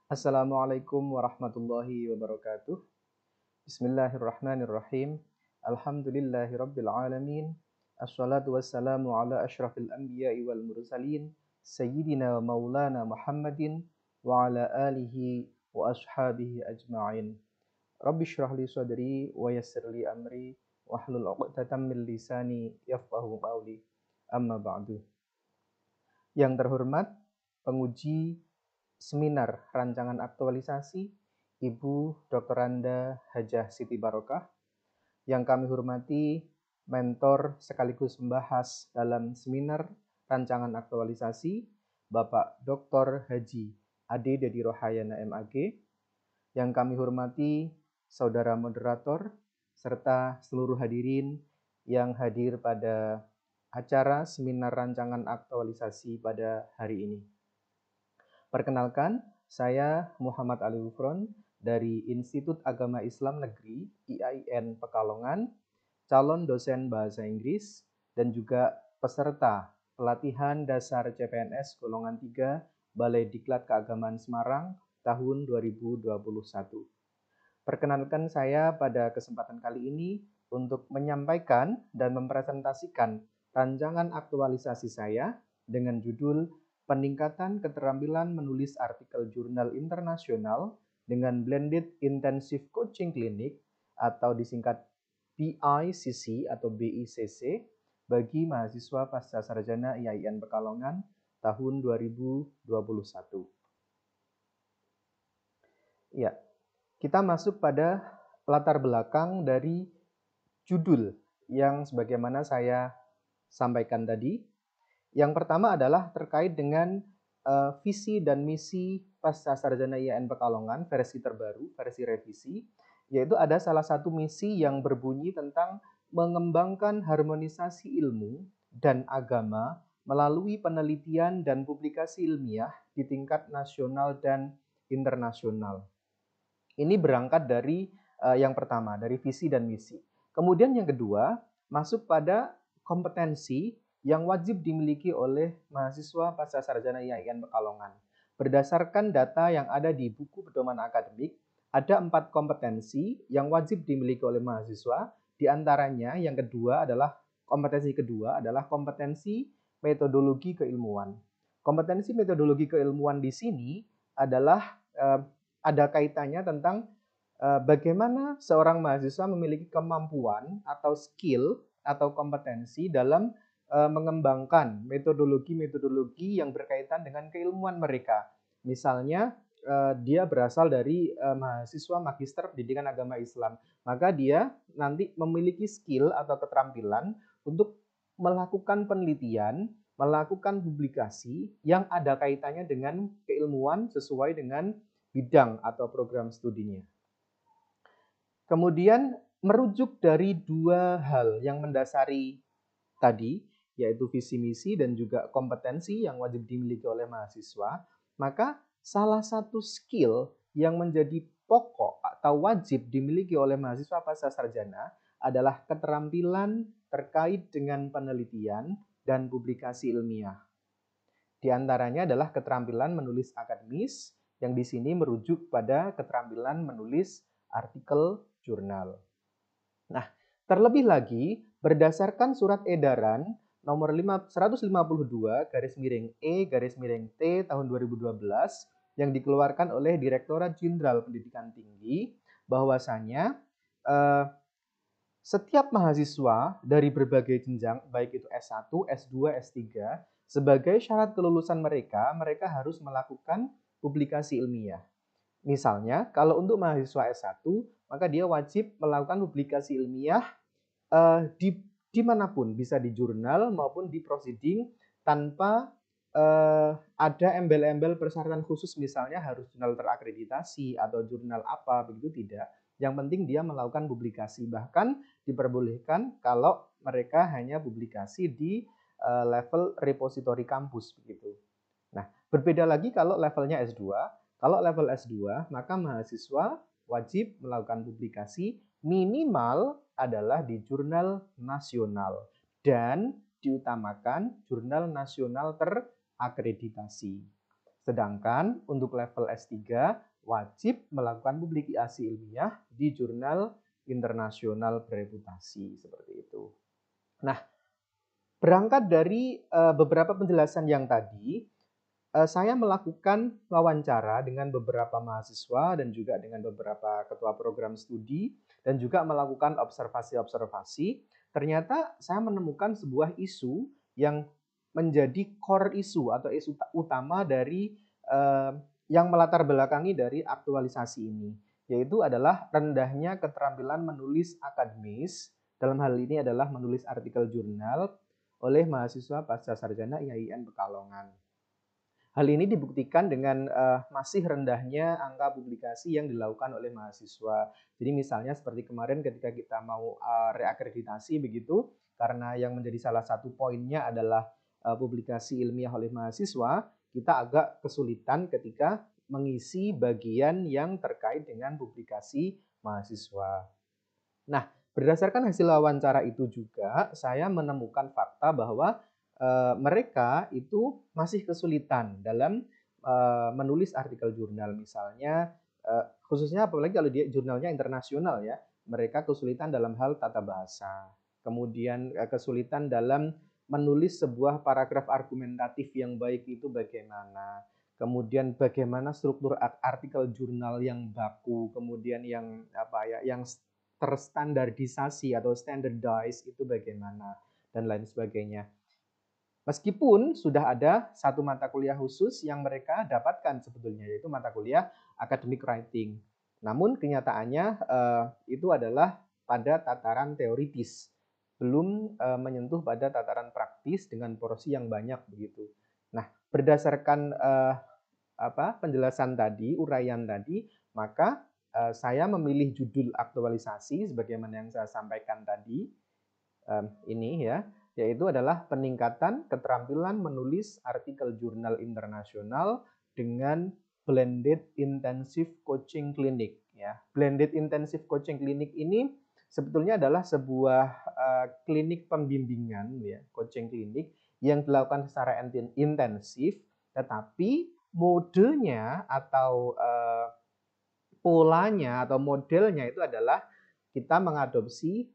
Assalamualaikum warahmatullahi wabarakatuh. Bismillahirrahmanirrahim. Alhamdulillahirabbil alamin. Assalatu wassalamu ala asyrafil anbiya'i wal mursalin sayyidina wa maulana Muhammadin wa ala alihi wa ashabihi ajma'in. Rabbi shrah li sadri wa yassir li amri wahlul 'uqdatam min lisani yafqahu qawli. Amma ba'du. Yang terhormat penguji seminar rancangan aktualisasi Ibu Dr. Anda Hajah Siti Barokah, yang kami hormati mentor sekaligus pembahas dalam seminar rancangan aktualisasi Bapak Dr. Haji Ade Dedi Rohayana MAG, yang kami hormati saudara moderator serta seluruh hadirin yang hadir pada acara seminar rancangan aktualisasi pada hari ini. Perkenalkan, saya Muhammad Ali Gufron dari Institut Agama Islam Negeri IAIN Pekalongan, calon dosen bahasa Inggris dan juga peserta pelatihan dasar CPNS golongan 3 Balai Diklat Keagamaan Semarang tahun 2021. Perkenalkan saya pada kesempatan kali ini untuk menyampaikan dan mempresentasikan rancangan aktualisasi saya dengan judul Peningkatan Keterampilan Menulis Artikel Jurnal Internasional dengan Blended Intensive Coaching Clinic atau disingkat BICC atau BICC bagi mahasiswa pasca sarjana IAIN Pekalongan tahun 2021. Ya, kita masuk pada latar belakang dari judul yang sebagaimana saya sampaikan tadi. Yang pertama adalah terkait dengan visi dan misi pasca sarjana IAIN Pekalongan versi terbaru, versi revisi, yaitu ada salah satu misi yang berbunyi tentang mengembangkan harmonisasi ilmu dan agama melalui penelitian dan publikasi ilmiah di tingkat nasional dan internasional. Ini berangkat dari yang pertama, dari visi dan misi. Kemudian yang kedua, masuk pada kompetensi yang wajib dimiliki oleh mahasiswa pasca sarjana IAIN Pekalongan. Berdasarkan data yang ada di buku pedoman akademik, ada 4 kompetensi yang wajib dimiliki oleh mahasiswa. Di antaranya yang kedua adalah kompetensi metodologi keilmuan. Kompetensi metodologi keilmuan di sini adalah ada kaitannya tentang bagaimana seorang mahasiswa memiliki kemampuan atau skill atau kompetensi dalam mengembangkan metodologi-metodologi yang berkaitan dengan keilmuan mereka. Misalnya dia berasal dari mahasiswa magister pendidikan agama Islam, maka dia nanti memiliki skill atau keterampilan untuk melakukan penelitian, melakukan publikasi yang ada kaitannya dengan keilmuan sesuai dengan bidang atau program studinya. Kemudian merujuk dari 2 hal yang mendasari tadi, yaitu visi misi dan juga kompetensi yang wajib dimiliki oleh mahasiswa, maka salah satu skill yang menjadi pokok atau wajib dimiliki oleh mahasiswa pasca sarjana adalah keterampilan terkait dengan penelitian dan publikasi ilmiah. Di antaranya adalah keterampilan menulis akademis, yang di sini merujuk pada keterampilan menulis artikel jurnal. Nah, terlebih lagi, berdasarkan surat edaran nomor 152/E/T tahun 2012 yang dikeluarkan oleh Direktorat Jenderal Pendidikan Tinggi, bahwasanya setiap mahasiswa dari berbagai jenjang, baik itu S1, S2, S3, sebagai syarat kelulusan mereka harus melakukan publikasi ilmiah. Misalnya, kalau untuk mahasiswa S1, maka dia wajib melakukan publikasi ilmiah dimanapun, bisa di jurnal maupun di proceeding, tanpa ada embel-embel persyaratan khusus, misalnya harus jurnal terakreditasi atau jurnal apa, begitu tidak. Yang penting dia melakukan publikasi, bahkan diperbolehkan kalau mereka hanya publikasi di level repositori kampus, begitu. Nah, berbeda lagi kalau levelnya S2. Kalau level S2, maka mahasiswa wajib melakukan publikasi minimal adalah di jurnal nasional dan diutamakan jurnal nasional terakreditasi. Sedangkan untuk level S3 wajib melakukan publikasi ilmiah di jurnal internasional bereputasi seperti itu. Nah, berangkat dari beberapa penjelasan yang tadi, saya melakukan wawancara dengan beberapa mahasiswa dan juga dengan beberapa ketua program studi dan juga melakukan observasi-observasi. Ternyata saya menemukan sebuah isu yang menjadi core isu atau isu utama dari yang melatar belakangi dari aktualisasi ini, yaitu adalah rendahnya keterampilan menulis akademis, dalam hal ini adalah menulis artikel jurnal oleh mahasiswa pasca sarjana IAIN Pekalongan. Hal ini dibuktikan dengan masih rendahnya angka publikasi yang dilakukan oleh mahasiswa. Jadi misalnya seperti kemarin ketika kita mau reakreditasi begitu, karena yang menjadi salah satu poinnya adalah publikasi ilmiah oleh mahasiswa, kita agak kesulitan ketika mengisi bagian yang terkait dengan publikasi mahasiswa. Nah, berdasarkan hasil wawancara itu juga saya menemukan fakta bahwa mereka itu masih kesulitan dalam menulis artikel jurnal misalnya, khususnya apalagi kalau dia jurnalnya internasional ya, mereka kesulitan dalam hal tata bahasa, kemudian kesulitan dalam menulis sebuah paragraf argumentatif yang baik itu bagaimana, kemudian bagaimana struktur artikel jurnal yang baku, kemudian yang yang terstandardisasi atau standardized itu bagaimana dan lain sebagainya. Meskipun sudah ada satu mata kuliah khusus yang mereka dapatkan sebetulnya, yaitu mata kuliah academic writing. Namun kenyataannya itu adalah pada tataran teoritis, belum menyentuh pada tataran praktis dengan porsi yang banyak begitu. Nah, berdasarkan penjelasan tadi, uraian tadi, maka saya memilih judul aktualisasi sebagaimana yang saya sampaikan tadi ini ya, yaitu adalah peningkatan keterampilan menulis artikel jurnal internasional dengan blended intensive coaching clinic ya. Blended intensive coaching clinic ini sebetulnya adalah sebuah klinik pembimbingan ya, coaching clinic yang dilakukan secara intensif, tetapi modenya atau polanya atau modelnya itu adalah kita mengadopsi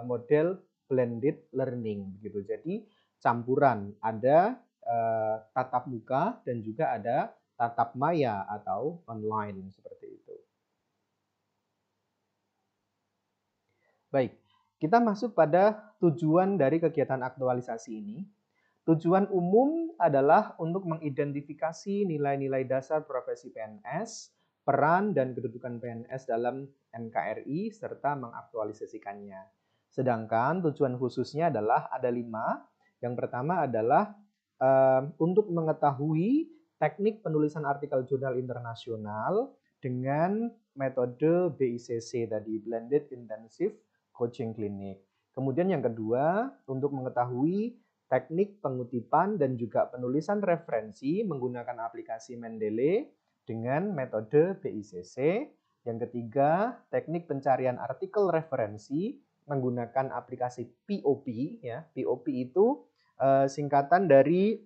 model blended learning gitu. Jadi campuran ada tatap muka dan juga ada tatap maya atau online seperti itu. Baik, kita masuk pada tujuan dari kegiatan aktualisasi ini. Tujuan umum adalah untuk mengidentifikasi nilai-nilai dasar profesi PNS, peran dan kedudukan PNS dalam NKRI, serta mengaktualisasikannya. Sedangkan tujuan khususnya adalah ada 5. Yang pertama adalah untuk mengetahui teknik penulisan artikel jurnal internasional dengan metode BICC tadi, Blended Intensive Coaching Clinic. Kemudian yang kedua, untuk mengetahui teknik pengutipan dan juga penulisan referensi menggunakan aplikasi Mendeley dengan metode BICC. Yang ketiga, teknik pencarian artikel referensi menggunakan aplikasi POP ya. POP itu singkatan dari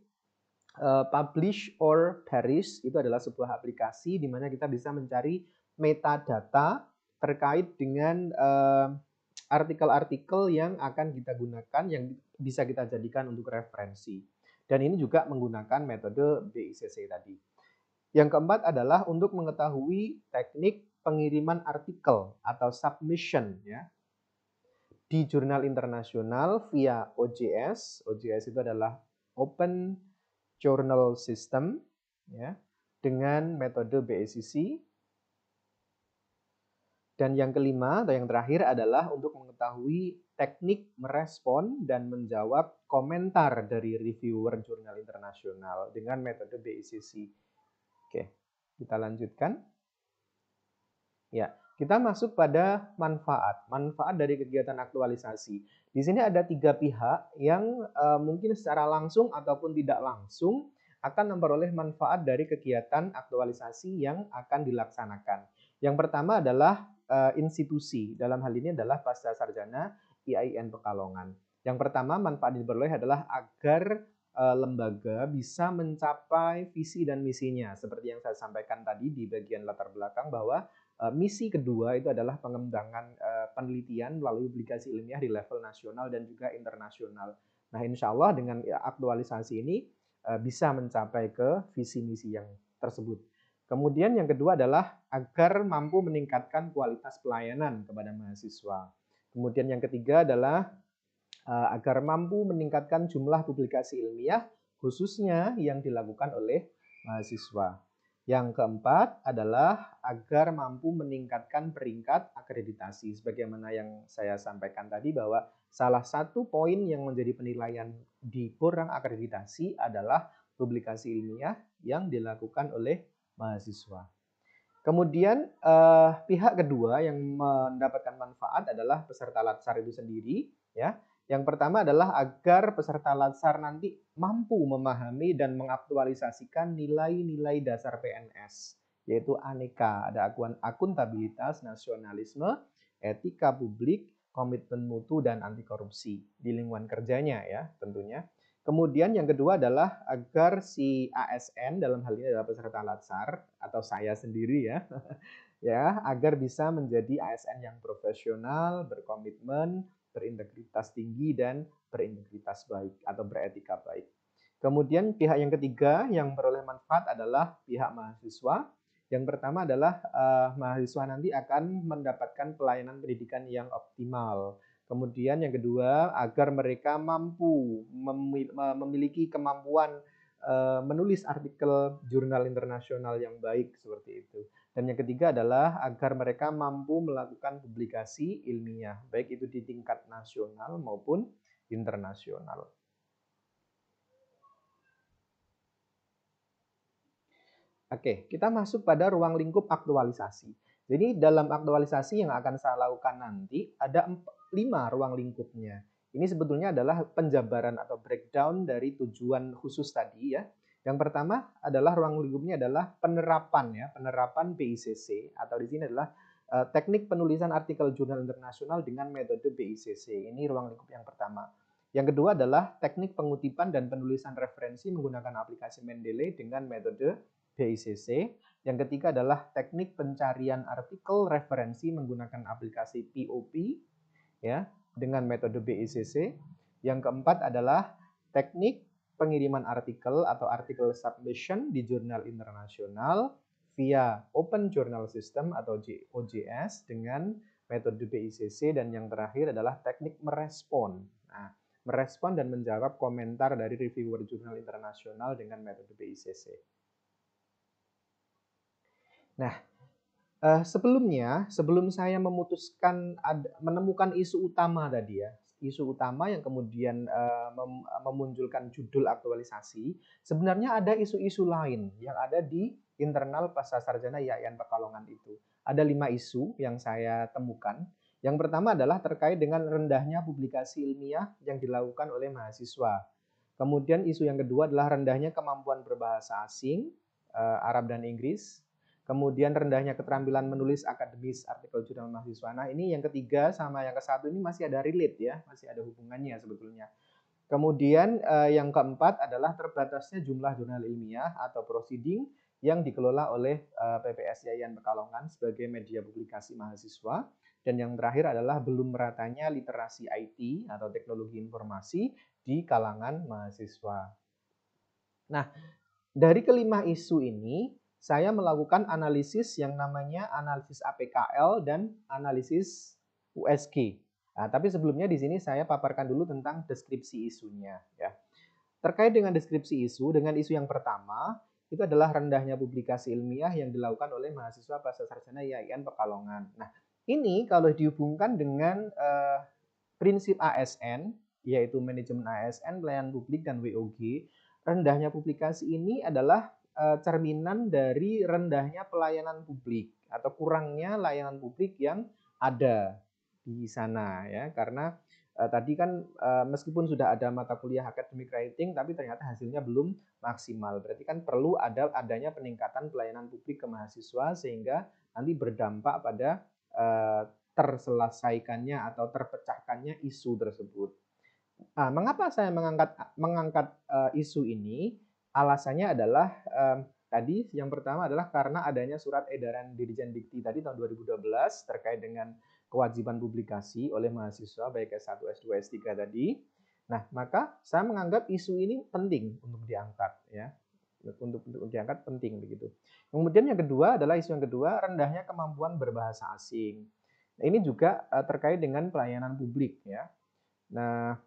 Publish or Perish. Itu adalah sebuah aplikasi di mana kita bisa mencari metadata terkait dengan artikel-artikel yang akan kita gunakan, yang bisa kita jadikan untuk referensi. Dan ini juga menggunakan metode BICC tadi. Yang keempat adalah untuk mengetahui teknik pengiriman artikel atau submission ya di jurnal internasional via OJS. OJS itu adalah Open Journal System ya, dengan metode BICC. Dan yang kelima atau yang terakhir adalah untuk mengetahui teknik merespon dan menjawab komentar dari reviewer jurnal internasional dengan metode BICC. Oke, kita lanjutkan. Ya, kita masuk pada manfaat. Manfaat dari kegiatan aktualisasi. Di sini ada 3 pihak yang mungkin secara langsung ataupun tidak langsung akan memperoleh manfaat dari kegiatan aktualisasi yang akan dilaksanakan. Yang pertama adalah institusi, dalam hal ini adalah pasca sarjana IAIN Pekalongan. Yang pertama manfaat yang diperoleh adalah agar lembaga bisa mencapai visi dan misinya. Seperti yang saya sampaikan tadi di bagian latar belakang bahwa misi kedua itu adalah pengembangan penelitian melalui publikasi ilmiah di level nasional dan juga internasional. Nah, insya Allah dengan aktualisasi ini bisa mencapai ke visi misi yang tersebut. Kemudian yang kedua adalah agar mampu meningkatkan kualitas pelayanan kepada mahasiswa. Kemudian yang ketiga adalah agar mampu meningkatkan jumlah publikasi ilmiah khususnya yang dilakukan oleh mahasiswa. Yang keempat adalah agar mampu meningkatkan peringkat akreditasi. Sebagaimana yang saya sampaikan tadi bahwa salah satu poin yang menjadi penilaian di borang akreditasi adalah publikasi ilmiah yang dilakukan oleh mahasiswa. Kemudian pihak kedua yang mendapatkan manfaat adalah peserta latsar itu sendiri, ya. Yang pertama adalah agar peserta latsar nanti mampu memahami dan mengaktualisasikan nilai-nilai dasar PNS, yaitu aneka, ada akuntabilitas, nasionalisme, etika publik, komitmen mutu dan anti korupsi di lingkungan kerjanya ya tentunya. Kemudian yang kedua adalah agar si ASN dalam hal ini adalah peserta latsar atau saya sendiri ya, ya agar bisa menjadi ASN yang profesional, berkomitmen, berintegritas tinggi dan berintegritas baik atau beretika baik. Kemudian pihak yang ketiga yang beroleh manfaat adalah pihak mahasiswa. Yang pertama adalah mahasiswa nanti akan mendapatkan pelayanan pendidikan yang optimal. Kemudian yang kedua, agar mereka mampu memiliki kemampuan menulis artikel jurnal internasional yang baik seperti itu. Dan yang ketiga adalah agar mereka mampu melakukan publikasi ilmiah, baik itu di tingkat nasional maupun internasional. Oke, kita masuk pada ruang lingkup aktualisasi. Jadi dalam aktualisasi yang akan saya lakukan nanti ada 5 ruang lingkupnya. Ini sebetulnya adalah penjabaran atau breakdown dari tujuan khusus tadi ya. Yang pertama adalah ruang lingkupnya adalah penerapan ya, penerapan BICC atau di sini adalah teknik penulisan artikel jurnal internasional dengan metode BICC. Ini ruang lingkup yang pertama. Yang kedua adalah teknik pengutipan dan penulisan referensi menggunakan aplikasi Mendeley dengan metode BICC. Yang ketiga adalah teknik pencarian artikel referensi menggunakan aplikasi POP ya dengan metode BICC. Yang keempat adalah teknik pengiriman artikel atau artikel submission di jurnal internasional via Open Journal System atau OJS dengan metode BICC. Dan yang terakhir adalah teknik merespon. Nah, merespon dan menjawab komentar dari reviewer jurnal internasional dengan metode BICC. Nah, sebelum saya menemukan isu utama tadi ya, isu utama yang kemudian memunculkan judul aktualisasi, sebenarnya ada isu-isu lain yang ada di internal Pascasarjana IAIN Pekalongan itu. Ada 5 isu yang saya temukan. Yang pertama adalah terkait dengan rendahnya publikasi ilmiah yang dilakukan oleh mahasiswa. Kemudian isu yang kedua adalah rendahnya kemampuan berbahasa asing, Arab dan Inggris. Kemudian rendahnya keterampilan menulis akademis artikel jurnal mahasiswa. Nah, ini yang ketiga sama yang ke-1 ini masih ada relate ya, masih ada hubungannya sebetulnya. Kemudian yang keempat adalah terbatasnya jumlah jurnal ilmiah atau proceeding yang dikelola oleh PPS IAIN Pekalongan sebagai media publikasi mahasiswa. Dan yang terakhir adalah belum meratanya literasi IT atau teknologi informasi di kalangan mahasiswa. Nah, dari kelima isu ini, saya melakukan analisis yang namanya analisis APKL dan analisis USG. Nah, tapi sebelumnya di sini saya paparkan dulu tentang deskripsi isunya. Ya. Terkait dengan deskripsi isu, dengan isu yang pertama, itu adalah rendahnya publikasi ilmiah yang dilakukan oleh mahasiswa Pascasarjana IAIN Pekalongan. Nah, ini kalau dihubungkan dengan prinsip ASN, yaitu manajemen ASN, pelayanan publik, dan WOG, rendahnya publikasi ini adalah cerminan dari rendahnya pelayanan publik atau kurangnya layanan publik yang ada di sana ya, karena tadi kan meskipun sudah ada mata kuliah academic writing tapi ternyata hasilnya belum maksimal. Berarti kan perlu adanya peningkatan pelayanan publik ke mahasiswa sehingga nanti berdampak pada terselesaikannya atau terpecahkannya isu tersebut. Mengapa saya mengangkat isu ini? Alasannya adalah tadi yang pertama adalah karena adanya surat edaran Dirjen Dikti tadi tahun 2012 terkait dengan kewajiban publikasi oleh mahasiswa baik S1, S2, S3 tadi. Nah, maka saya menganggap isu ini penting untuk diangkat ya. Untuk diangkat penting begitu. Kemudian yang kedua adalah isu yang kedua, rendahnya kemampuan berbahasa asing. Nah, ini juga terkait dengan pelayanan publik ya. Nah,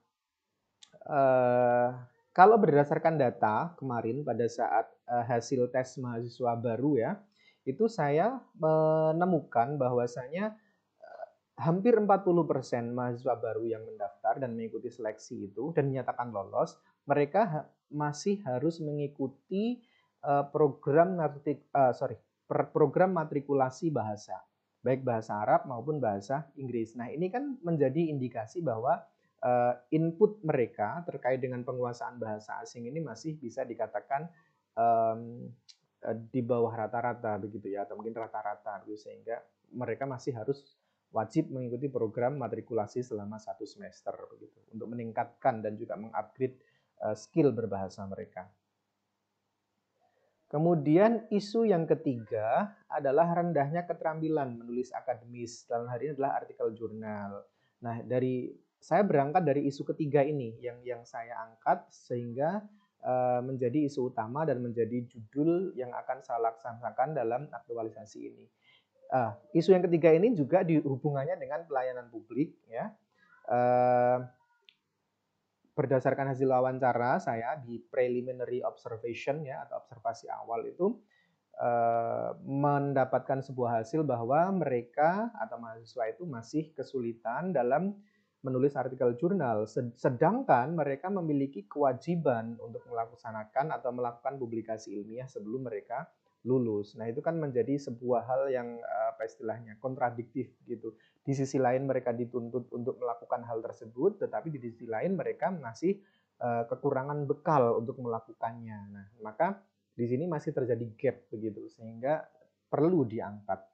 kalau berdasarkan data kemarin pada saat hasil tes mahasiswa baru ya, itu saya menemukan bahwasanya hampir 40% mahasiswa baru yang mendaftar dan mengikuti seleksi itu dan dinyatakan lolos, mereka masih harus mengikuti program matrikulasi bahasa, baik bahasa Arab maupun bahasa Inggris. Nah, ini kan menjadi indikasi bahwa input mereka terkait dengan penguasaan bahasa asing ini masih bisa dikatakan di bawah rata-rata begitu ya, atau mungkin rata-rata gitu, sehingga mereka masih harus wajib mengikuti program matrikulasi selama 1 semester begitu untuk meningkatkan dan juga mengupgrade skill berbahasa mereka. Kemudian isu yang ketiga adalah rendahnya keterampilan menulis akademis. Dalam hal ini adalah artikel jurnal. Nah, saya berangkat dari isu ketiga ini yang saya angkat sehingga menjadi isu utama dan menjadi judul yang akan saya laksanakan dalam aktualisasi ini. Isu yang ketiga ini juga dihubungannya dengan pelayanan publik ya. Berdasarkan hasil wawancara saya di preliminary observation ya, atau observasi awal itu mendapatkan sebuah hasil bahwa mereka atau mahasiswa itu masih kesulitan dalam menulis artikel jurnal, sedangkan mereka memiliki kewajiban untuk melaksanakan atau melakukan publikasi ilmiah sebelum mereka lulus. Nah, itu kan menjadi sebuah hal yang apa istilahnya kontradiktif gitu. Di sisi lain mereka dituntut untuk melakukan hal tersebut, tetapi di sisi lain mereka masih kekurangan bekal untuk melakukannya. Nah, maka di sini masih terjadi gap begitu, sehingga perlu diangkat.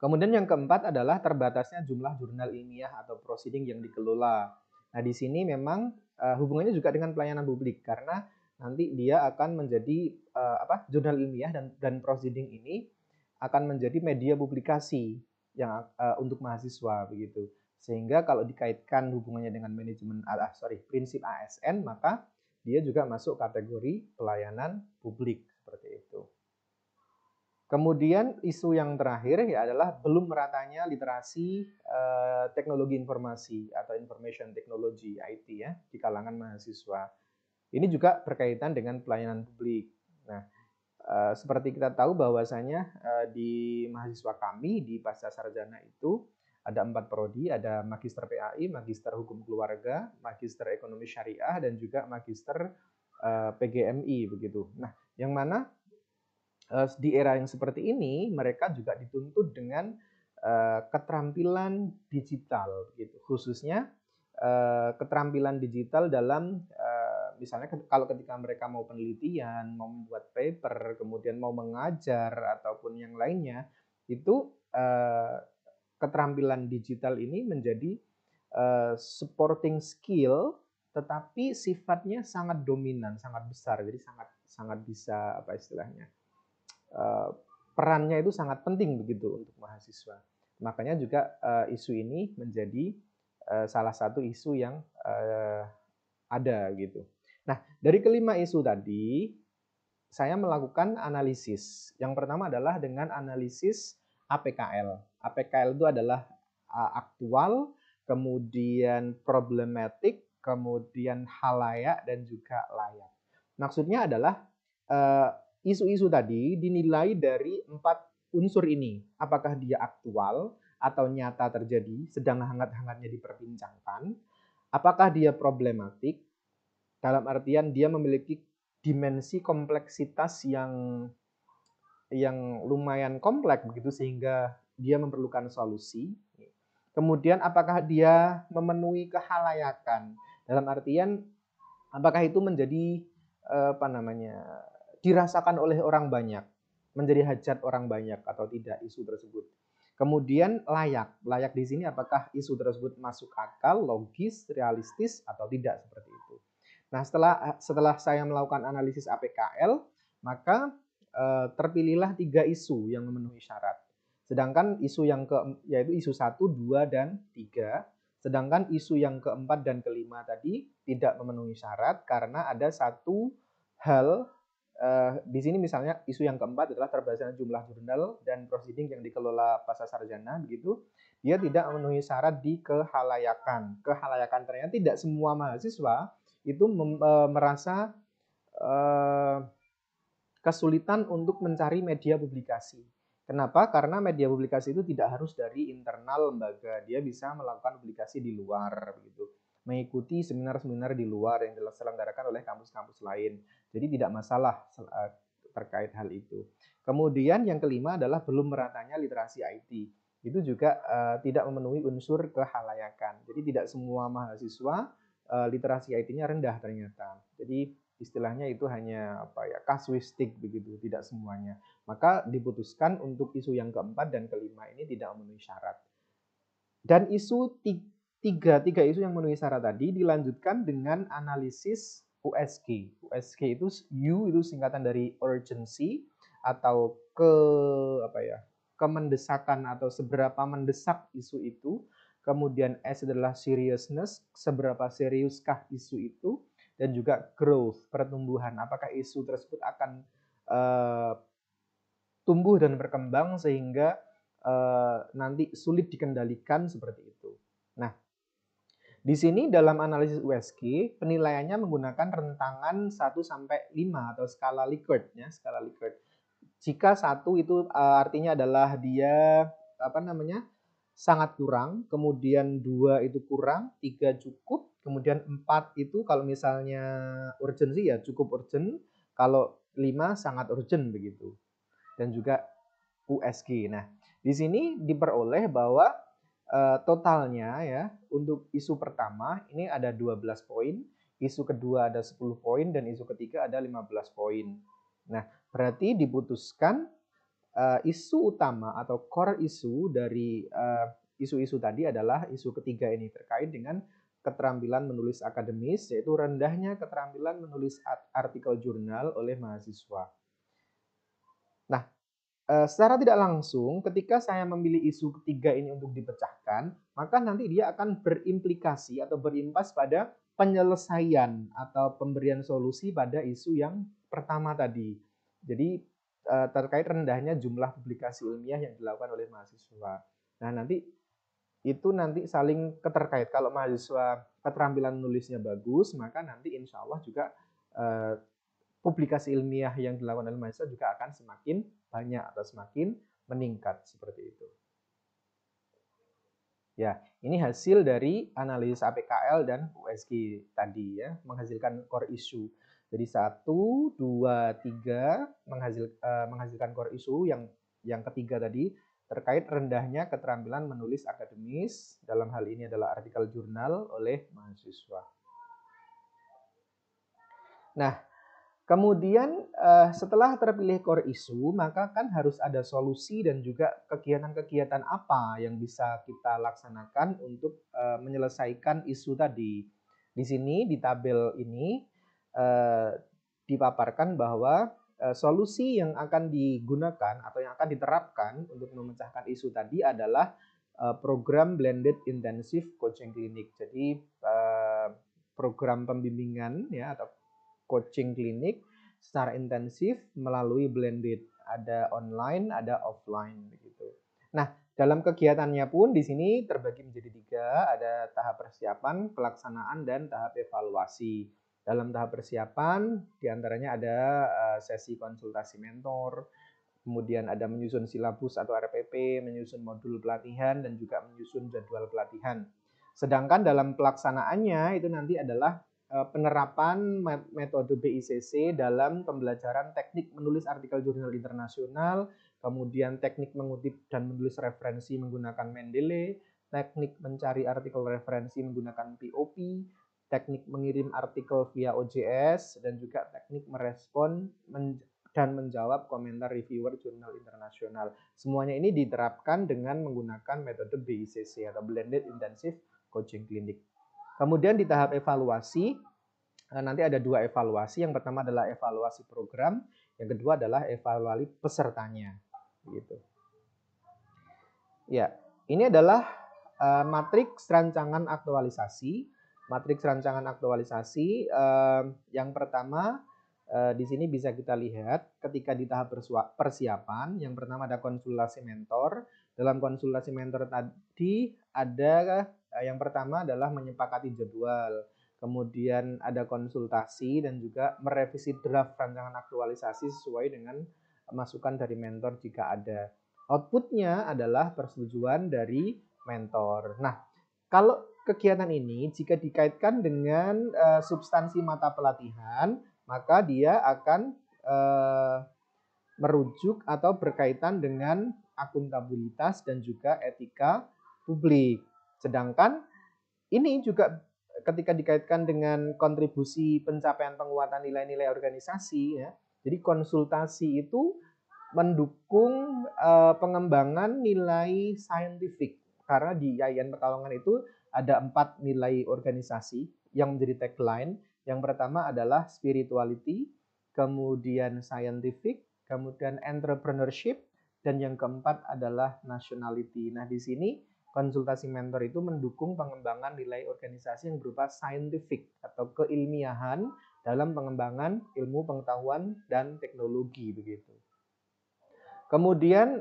Kemudian yang keempat adalah terbatasnya jumlah jurnal ilmiah atau proceeding yang dikelola. Nah, di sini memang hubungannya juga dengan pelayanan publik karena nanti dia akan menjadi jurnal ilmiah dan proceeding ini akan menjadi media publikasi yang untuk mahasiswa begitu. Sehingga kalau dikaitkan hubungannya dengan manajemen prinsip ASN, maka dia juga masuk kategori pelayanan publik seperti itu. Kemudian isu yang terakhir ya adalah belum meratanya literasi teknologi informasi atau information technology IT ya di kalangan mahasiswa. Ini juga berkaitan dengan pelayanan publik. Nah, seperti kita tahu bahwasanya di mahasiswa kami di Pasca Sarjana itu ada 4 prodi, ada Magister PAI, Magister Hukum Keluarga, Magister Ekonomi Syariah, dan juga Magister PGMI begitu. Nah, yang mana di era yang seperti ini mereka juga dituntut dengan keterampilan digital gitu, khususnya keterampilan digital dalam misalnya kalau ketika mereka mau penelitian, mau membuat paper, kemudian mau mengajar ataupun yang lainnya, itu keterampilan digital ini menjadi supporting skill, tetapi sifatnya sangat dominan, sangat besar, jadi sangat sangat bisa apa istilahnya, perannya itu sangat penting begitu untuk mahasiswa. Makanya juga isu ini menjadi salah satu isu yang ada gitu. Nah, dari kelima isu tadi, saya melakukan analisis. Yang pertama adalah dengan analisis APKL. APKL itu adalah aktual, kemudian problematik, kemudian halayak, dan juga layak. Maksudnya adalah isu-isu tadi dinilai dari 4 unsur ini. Apakah dia aktual atau nyata terjadi, sedang hangat-hangatnya diperbincangkan. Apakah dia problematik, dalam artian dia memiliki dimensi kompleksitas yang lumayan kompleks begitu sehingga dia memerlukan solusi. Kemudian apakah dia memenuhi kehalayakan, dalam artian apakah itu menjadi dirasakan oleh orang banyak, menjadi hajat orang banyak atau tidak isu tersebut. Kemudian layak di sini apakah isu tersebut masuk akal, logis, realistis atau tidak seperti itu. Nah, setelah saya melakukan analisis APKL, maka terpilihlah 3 isu yang memenuhi syarat. Sedangkan isu yaitu isu 1, 2, dan 3. Sedangkan isu yang keempat dan kelima tadi tidak memenuhi syarat karena ada satu hal di sini misalnya isu yang keempat adalah terbatasnya jumlah jurnal dan proceeding yang dikelola pasca sarjana begitu. Dia tidak memenuhi syarat di kehalayakan. Kehalayakan ternyata tidak semua mahasiswa itu merasa kesulitan untuk mencari media publikasi. Kenapa? Karena media publikasi itu tidak harus dari internal lembaga. Dia bisa melakukan publikasi di luar begitu. Mengikuti seminar-seminar di luar yang diselenggarakan oleh kampus-kampus lain. Jadi tidak masalah terkait hal itu. Kemudian yang kelima adalah belum meratanya literasi IT. Itu juga tidak memenuhi unsur kehalayakan. Jadi tidak semua mahasiswa literasi IT-nya rendah ternyata. Jadi istilahnya itu hanya kasuistik begitu, tidak semuanya. Maka diputuskan untuk isu yang keempat dan kelima ini tidak memenuhi syarat. Dan isu tiga isu yang memenuhi syarat tadi dilanjutkan dengan analisis USG. USG itu U itu singkatan dari urgency atau kemendesakan atau seberapa mendesak isu itu. Kemudian S adalah seriousness, seberapa seriuskah isu itu, dan juga growth, pertumbuhan. Apakah isu tersebut akan tumbuh dan berkembang sehingga nanti sulit dikendalikan seperti itu. Nah, di sini dalam analisis USG penilaiannya menggunakan rentangan 1 sampai 5 atau skala Likert ya, skala Likert. Jika 1 itu artinya adalah dia sangat kurang, kemudian 2 itu kurang, 3 cukup, kemudian 4 itu kalau misalnya urgency ya cukup urgent, kalau 5 sangat urgent begitu. Dan juga USG. Nah, di sini diperoleh bahwa totalnya ya untuk isu pertama ini ada 12 poin, isu kedua ada 10 poin dan isu ketiga ada 15 poin. Nah, berarti diputuskan isu utama atau core isu dari isu-isu tadi adalah isu ketiga ini terkait dengan keterampilan menulis akademis, yaitu rendahnya keterampilan menulis artikel jurnal oleh mahasiswa. Nah, secara tidak langsung ketika saya memilih isu ketiga ini untuk dipecahkan, maka nanti dia akan berimplikasi atau berimpas pada penyelesaian atau pemberian solusi pada isu yang pertama tadi. Jadi terkait rendahnya jumlah publikasi ilmiah yang dilakukan oleh mahasiswa. Nah, nanti saling keterkait. Kalau mahasiswa keterampilan menulisnya bagus, maka nanti insya Allah juga publikasi ilmiah yang dilakukan oleh mahasiswa juga akan semakin banyak atau semakin meningkat seperti itu. Ya, ini hasil dari analisis APKL dan USG tadi ya, menghasilkan core issue. Jadi 1, 2, 3 menghasilkan core issue yang ketiga tadi terkait rendahnya keterampilan menulis akademis, dalam hal ini adalah artikel jurnal oleh mahasiswa. Nah, kemudian setelah terpilih core issue, maka kan harus ada solusi dan juga kegiatan-kegiatan apa yang bisa kita laksanakan untuk menyelesaikan isu tadi. Di sini di tabel ini dipaparkan bahwa solusi yang akan digunakan atau yang akan diterapkan untuk memecahkan isu tadi adalah program Blended Intensive Coaching Clinic. Jadi program pembimbingan ya atau coaching klinik secara intensif melalui blended, ada online, ada offline begitu. Nah, dalam kegiatannya pun di sini terbagi menjadi 3, ada tahap persiapan, pelaksanaan, dan tahap evaluasi. Dalam tahap persiapan diantaranya ada sesi konsultasi mentor, kemudian ada menyusun silabus atau RPP, menyusun modul pelatihan, dan juga menyusun jadwal pelatihan. Sedangkan dalam pelaksanaannya itu nanti adalah penerapan metode BICC dalam pembelajaran teknik menulis artikel jurnal internasional, kemudian teknik mengutip dan menulis referensi menggunakan Mendeley, teknik mencari artikel referensi menggunakan POP, teknik mengirim artikel via OJS, dan juga teknik merespon dan menjawab komentar reviewer jurnal internasional. Semuanya ini diterapkan dengan menggunakan metode BICC atau Blended Intensive Coaching Clinic. Kemudian di tahap evaluasi, nanti ada 2 evaluasi. Yang pertama adalah evaluasi program, yang kedua adalah evaluasi pesertanya. Gitu. Ya, ini adalah matriks rancangan aktualisasi. Matriks rancangan aktualisasi yang pertama di sini bisa kita lihat ketika di tahap persiapan, yang pertama ada konsultasi mentor. Dalam konsultasi mentor tadi ada yang pertama adalah menyepakati jadwal, kemudian ada konsultasi dan juga merevisi draft rancangan aktualisasi sesuai dengan masukan dari mentor jika ada. Outputnya adalah persetujuan dari mentor. Nah, kalau kegiatan ini jika dikaitkan dengan substansi mata pelatihan, maka dia akan merujuk atau berkaitan dengan akuntabilitas dan juga etika publik. Sedangkan ini juga ketika dikaitkan dengan kontribusi pencapaian penguatan nilai-nilai organisasi, ya. Jadi konsultasi itu mendukung pengembangan nilai saintifik, karena di IAIN Pekalongan itu ada 4 nilai organisasi yang menjadi tagline. Yang pertama adalah spirituality, kemudian scientific, kemudian entrepreneurship, dan yang keempat adalah nationality. Nah, di sini konsultasi mentor itu mendukung pengembangan nilai organisasi yang berupa scientific atau keilmiahan dalam pengembangan ilmu pengetahuan dan teknologi begitu. Kemudian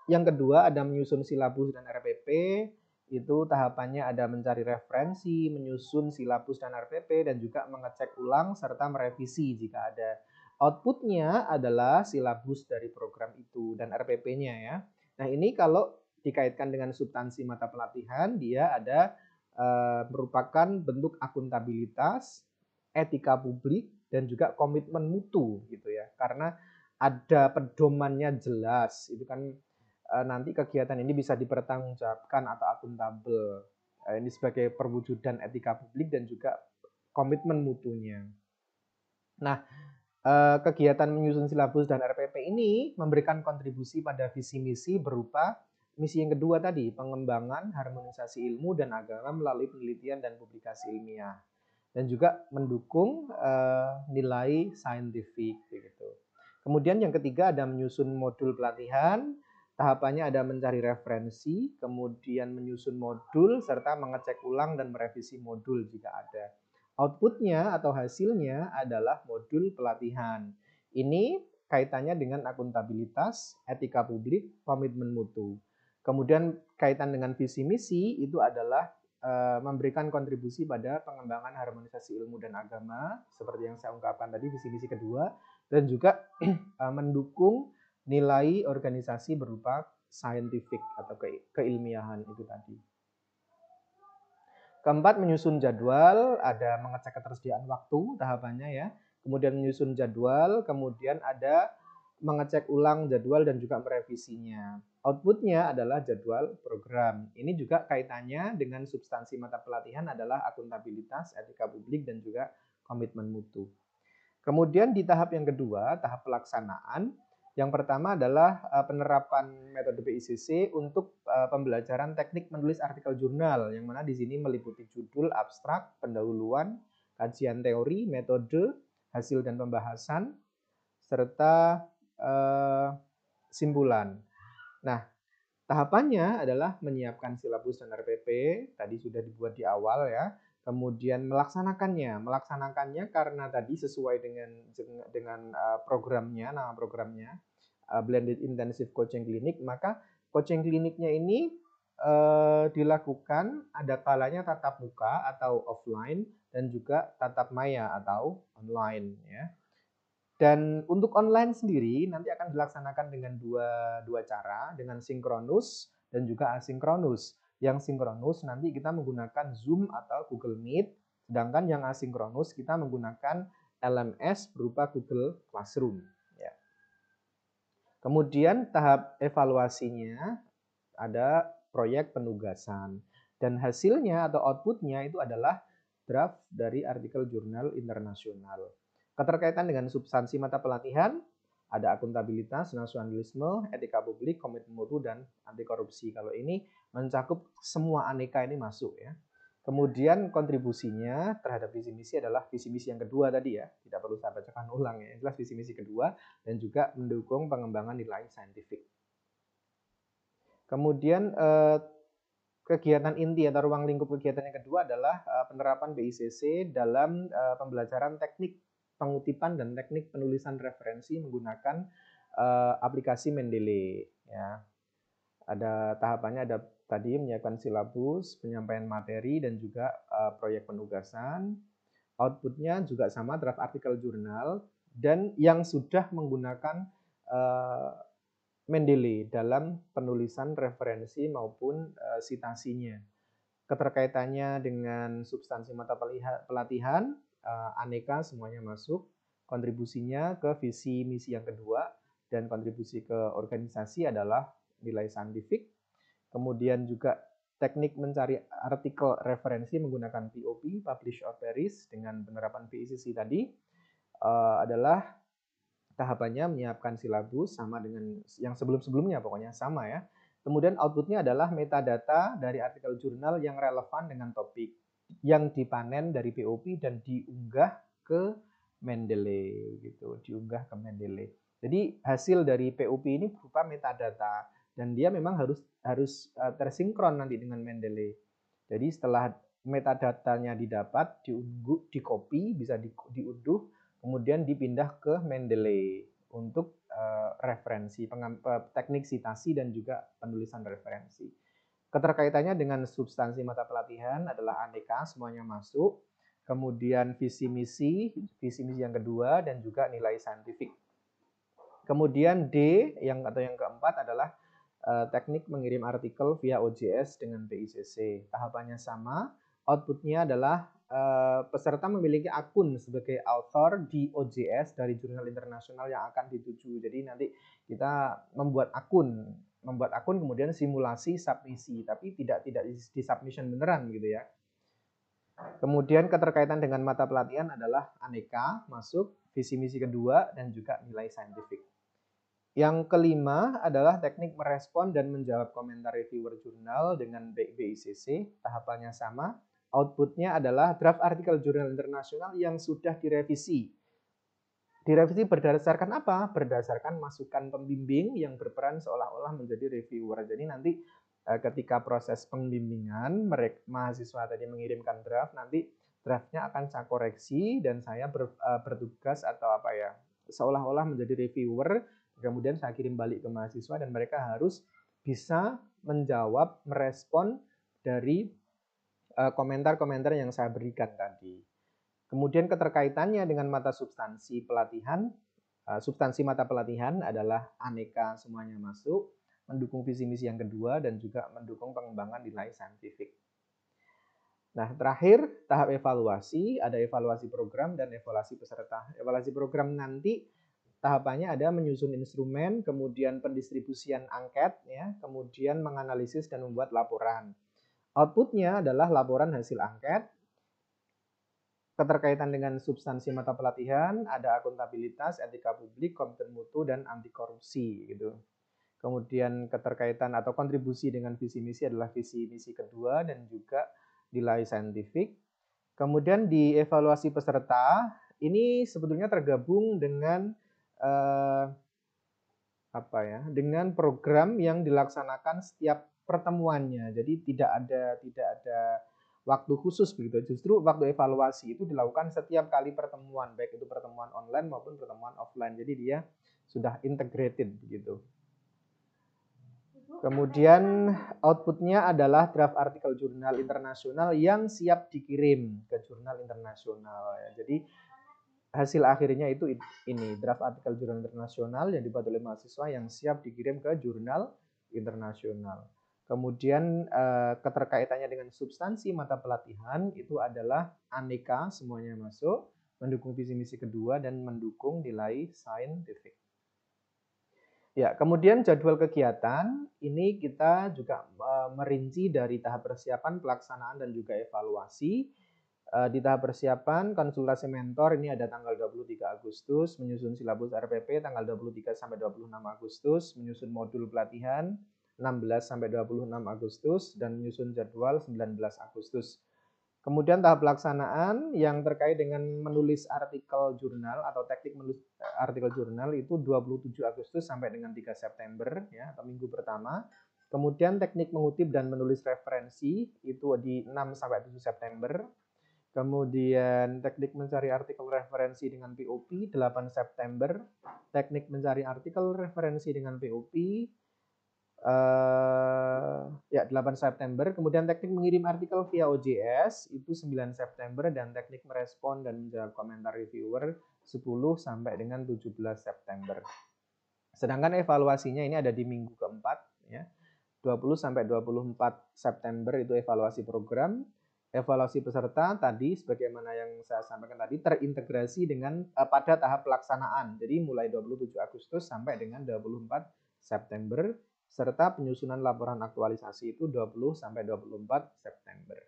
yang kedua ada menyusun silabus dan RPP. Itu tahapannya ada mencari referensi, menyusun silabus dan RPP, dan juga mengecek ulang serta merevisi jika ada. Outputnya adalah silabus dari program itu dan RPP-nya ya. Nah, ini kalau dikaitkan dengan substansi mata pelatihan, dia ada merupakan bentuk akuntabilitas, etika publik, dan juga komitmen mutu gitu ya. Karena ada pedomannya jelas, itu kan nanti kegiatan ini bisa dipertanggungjawabkan atau akuntabel. Ini sebagai perwujudan etika publik dan juga komitmen mutunya. Nah, kegiatan menyusun silabus dan RPP ini memberikan kontribusi pada visi misi berupa misi yang kedua tadi, pengembangan harmonisasi ilmu dan agama melalui penelitian dan publikasi ilmiah, dan juga mendukung nilai saintifik begitu. Kemudian yang ketiga ada menyusun modul pelatihan. Tahapannya ada mencari referensi, kemudian menyusun modul, serta mengecek ulang dan merevisi modul jika ada. Outputnya atau hasilnya adalah modul pelatihan. Ini kaitannya dengan akuntabilitas, etika publik, komitmen mutu. Kemudian kaitan dengan visi misi itu adalah memberikan kontribusi pada pengembangan harmonisasi ilmu dan agama, seperti yang saya ungkapkan tadi, visi misi kedua, dan juga mendukung nilai organisasi berupa scientific atau keilmiahan itu tadi. Keempat, menyusun jadwal, ada mengecek ketersediaan waktu tahapannya ya. Kemudian menyusun jadwal, kemudian ada mengecek ulang jadwal dan juga merevisinya. Outputnya adalah jadwal program. Ini juga kaitannya dengan substansi mata pelatihan adalah akuntabilitas, etika publik, dan juga komitmen mutu. Kemudian di tahap yang kedua, tahap pelaksanaan, yang pertama adalah penerapan metode BICC untuk pembelajaran teknik menulis artikel jurnal, yang mana di sini meliputi judul, abstrak, pendahuluan, kajian teori, metode, hasil dan pembahasan, serta simpulan. Nah, tahapannya adalah menyiapkan silabus dan RPP, tadi sudah dibuat di awal ya. Kemudian melaksanakannya karena tadi sesuai dengan programnya, nama programnya, Blended Intensive Coaching Clinic, maka coaching kliniknya ini dilakukan ada kalanya tatap muka atau offline dan juga tatap maya atau online ya. Dan untuk online sendiri nanti akan dilaksanakan dengan dua cara, dengan sinkronus dan juga asinkronus. Yang sinkronus nanti kita menggunakan Zoom atau Google Meet, sedangkan yang asinkronus kita menggunakan LMS berupa Google Classroom. Ya. Kemudian tahap evaluasinya ada proyek penugasan, dan hasilnya atau outputnya itu adalah draft dari artikel jurnal internasional. Keterkaitan dengan substansi mata pelatihan, Ada akuntabilitas, nasionalisme, etika publik, komitmen mutu, dan anti korupsi. Kalau ini mencakup semua aneka ini masuk ya. Kemudian kontribusinya terhadap visi misi adalah visi misi yang kedua tadi ya, tidak perlu saya bacakan ulang ya, jelas visi misi kedua, dan juga mendukung pengembangan nilai saintifik. Kemudian kegiatan inti atau ruang lingkup kegiatan yang kedua adalah penerapan BICC dalam pembelajaran teknik pengutipan dan teknik penulisan referensi menggunakan aplikasi Mendeley ya. Ada tahapannya, ada tadi menyiapkan silabus, penyampaian materi, dan juga proyek penugasan. Outputnya juga sama, draft artikel jurnal, dan yang sudah menggunakan Mendeley dalam penulisan referensi maupun citasinya. Keterkaitannya dengan substansi mata pelatihan, aneka semuanya masuk. Kontribusinya ke visi misi yang kedua, dan kontribusi ke organisasi adalah nilai saintifik. Kemudian juga teknik mencari artikel referensi menggunakan POP, Publish or Perish, dengan penerapan PICC tadi adalah tahapannya menyiapkan silabus sama dengan yang sebelum-sebelumnya, pokoknya sama ya. Kemudian outputnya adalah metadata dari artikel jurnal yang relevan dengan topik yang dipanen dari POP dan diunggah ke Mendeley gitu, diunggah ke Mendeley. Jadi hasil dari POP ini berupa metadata dan dia memang harus tersinkron nanti dengan Mendeley. Jadi setelah metadatanya didapat, diunduh, di-copy, bisa diunduh, kemudian dipindah ke Mendeley untuk referensi, teknik citasi, dan juga penulisan referensi. Keterkaitannya dengan substansi mata pelatihan adalah aneka, semuanya masuk. Kemudian visi misi yang kedua, dan juga nilai saintifik. Kemudian D yang keempat adalah teknik mengirim artikel via OJS dengan PICC. Tahapannya sama, outputnya adalah peserta memiliki akun sebagai author di OJS dari jurnal internasional yang akan dituju. Jadi nanti kita membuat akun kemudian simulasi submisi, tapi tidak di submission beneran gitu ya. Kemudian keterkaitan dengan mata pelatihan adalah aneka, masuk, visi misi kedua, dan juga nilai saintifik. Yang kelima adalah teknik merespon dan menjawab komentar reviewer jurnal dengan BICC. Tahapannya sama. Outputnya adalah draft artikel jurnal internasional yang sudah direvisi. Direvisi berdasarkan apa? Berdasarkan masukan pembimbing yang berperan seolah-olah menjadi reviewer. Jadi nanti ketika proses pembimbingan, mahasiswa tadi mengirimkan draft, nanti draftnya akan saya koreksi dan saya bertugas atau apa ya, seolah-olah menjadi reviewer. Kemudian saya kirim balik ke mahasiswa dan mereka harus bisa menjawab, merespon dari komentar-komentar yang saya berikan tadi. Kemudian keterkaitannya dengan mata substansi pelatihan, substansi mata pelatihan adalah aneka, semuanya masuk, mendukung visi misi yang kedua, dan juga mendukung pengembangan nilai saintifik. Nah, terakhir tahap evaluasi, ada evaluasi program dan evaluasi peserta. Evaluasi program nanti tahapannya ada menyusun instrumen, kemudian pendistribusian angket, ya, kemudian menganalisis dan membuat laporan. Outputnya adalah laporan hasil angket. Keterkaitan dengan substansi mata pelatihan, ada akuntabilitas, etika publik, komitmen mutu, dan anti korupsi gitu. Kemudian keterkaitan atau kontribusi dengan visi misi adalah visi misi kedua dan juga nilai saintifik. Kemudian di evaluasi peserta ini sebetulnya tergabung dengan dengan program yang dilaksanakan setiap pertemuannya. Jadi tidak ada waktu khusus begitu. Justru waktu evaluasi itu dilakukan setiap kali pertemuan, baik itu pertemuan online maupun pertemuan offline. Jadi dia sudah integrated begitu. Kemudian outputnya adalah draft artikel jurnal internasional yang siap dikirim ke jurnal internasional. Jadi hasil akhirnya itu ini, draft artikel jurnal internasional yang dibuat oleh mahasiswa yang siap dikirim ke jurnal internasional. Kemudian keterkaitannya dengan substansi mata pelatihan itu adalah aneka, semuanya masuk, mendukung visi misi kedua, dan mendukung nilai saintifik. Ya, kemudian jadwal kegiatan ini kita juga merinci dari tahap persiapan, pelaksanaan, dan juga evaluasi. Di tahap persiapan, konsultasi mentor ini ada tanggal 23 Agustus, menyusun silabus RPP tanggal 23 sampai 26 Agustus, menyusun modul pelatihan 16 sampai 26 Agustus, dan menyusun jadwal 19 Agustus. Kemudian tahap pelaksanaan yang terkait dengan menulis artikel jurnal atau teknik menulis artikel jurnal itu 27 Agustus sampai dengan 3 September ya, atau minggu pertama. Kemudian teknik mengutip dan menulis referensi itu di 6 sampai 7 September. Kemudian teknik mencari artikel referensi dengan POP 8 September, teknik mencari artikel referensi dengan POP 8 September, kemudian teknik mengirim artikel via OJS itu 9 September, dan teknik merespon dan menjawab komentar reviewer 10 sampai dengan 17 September. Sedangkan evaluasinya ini ada di minggu keempat ya. 20 sampai 24 September itu evaluasi program. Evaluasi peserta tadi sebagaimana yang saya sampaikan tadi terintegrasi dengan pada tahap pelaksanaan. Jadi mulai 27 Agustus sampai dengan 24 September, serta penyusunan laporan aktualisasi itu 20 sampai 24 September.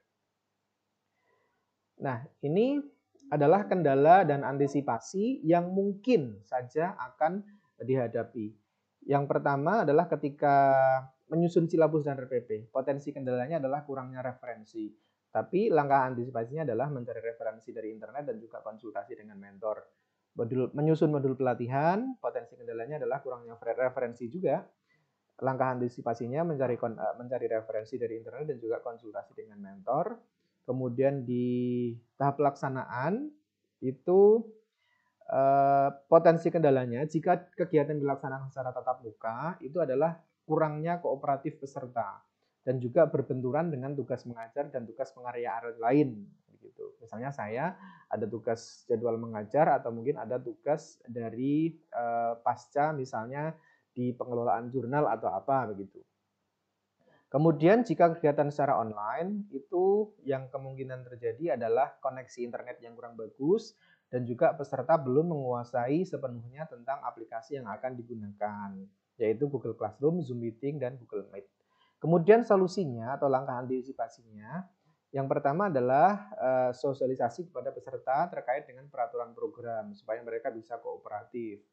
Nah, ini adalah kendala dan antisipasi yang mungkin saja akan dihadapi. Yang pertama adalah ketika menyusun silabus dan RPP, potensi kendalanya adalah kurangnya referensi. Tapi langkah antisipasinya adalah mencari referensi dari internet dan juga konsultasi dengan mentor. Menyusun modul pelatihan, potensi kendalanya adalah kurangnya referensi juga. Langkah antisipasinya mencari referensi dari internet dan juga konsultasi dengan mentor. Kemudian di tahap pelaksanaan itu potensi kendalanya jika kegiatan dilaksanakan secara tatap muka itu adalah kurangnya kooperatif peserta dan juga berbenturan dengan tugas mengajar dan tugas pengaryaan lain gitu. Misalnya saya ada tugas jadwal mengajar atau mungkin ada tugas dari pasca misalnya di pengelolaan jurnal atau apa begitu. Kemudian jika kegiatan secara online itu yang kemungkinan terjadi adalah koneksi internet yang kurang bagus dan juga peserta belum menguasai sepenuhnya tentang aplikasi yang akan digunakan, yaitu Google Classroom, Zoom Meeting, dan Google Meet. Kemudian solusinya atau langkah antisipasinya, yang pertama adalah sosialisasi kepada peserta terkait dengan peraturan program supaya mereka bisa kooperatif.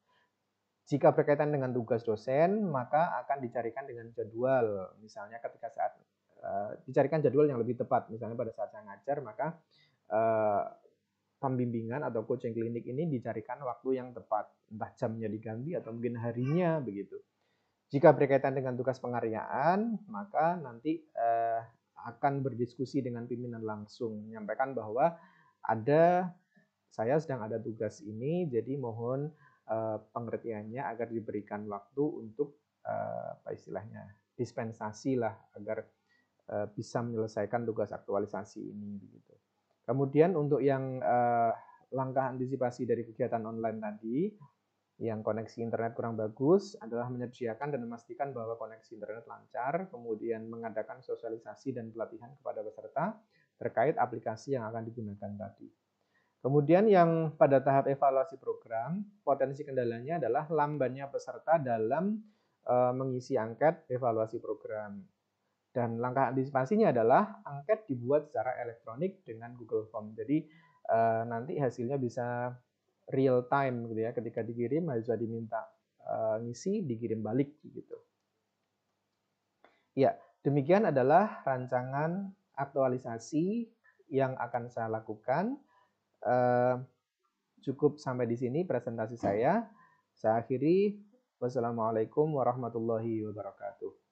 Jika berkaitan dengan tugas dosen, maka akan dicarikan dengan jadwal. Misalnya ketika saat dicarikan jadwal yang lebih tepat. Misalnya pada saat saya ngajar, maka pembimbingan atau coaching klinik ini dicarikan waktu yang tepat. Entah jamnya diganti atau mungkin harinya begitu. Jika berkaitan dengan tugas pengaryaan, maka nanti akan berdiskusi dengan pimpinan langsung. Menyampaikan bahwa saya sedang ada tugas ini, jadi mohon pengertiannya agar diberikan waktu untuk dispensasi lah agar bisa menyelesaikan tugas aktualisasi ini begitu. Kemudian untuk yang langkah antisipasi dari kegiatan online tadi yang koneksi internet kurang bagus adalah menyediakan dan memastikan bahwa koneksi internet lancar, kemudian mengadakan sosialisasi dan pelatihan kepada peserta terkait aplikasi yang akan digunakan tadi. Kemudian yang pada tahap evaluasi program, potensi kendalanya adalah lambannya peserta dalam mengisi angket evaluasi program. Dan langkah antisipasinya adalah angket dibuat secara elektronik dengan Google Form. Jadi nanti hasilnya bisa real time gitu ya. Ketika dikirim mahasiswa diminta ngisi, dikirim balik gitu. Ya, demikian adalah rancangan aktualisasi yang akan saya lakukan. Cukup sampai di sini presentasi saya. Saya akhiri. Wassalamualaikum warahmatullahi wabarakatuh.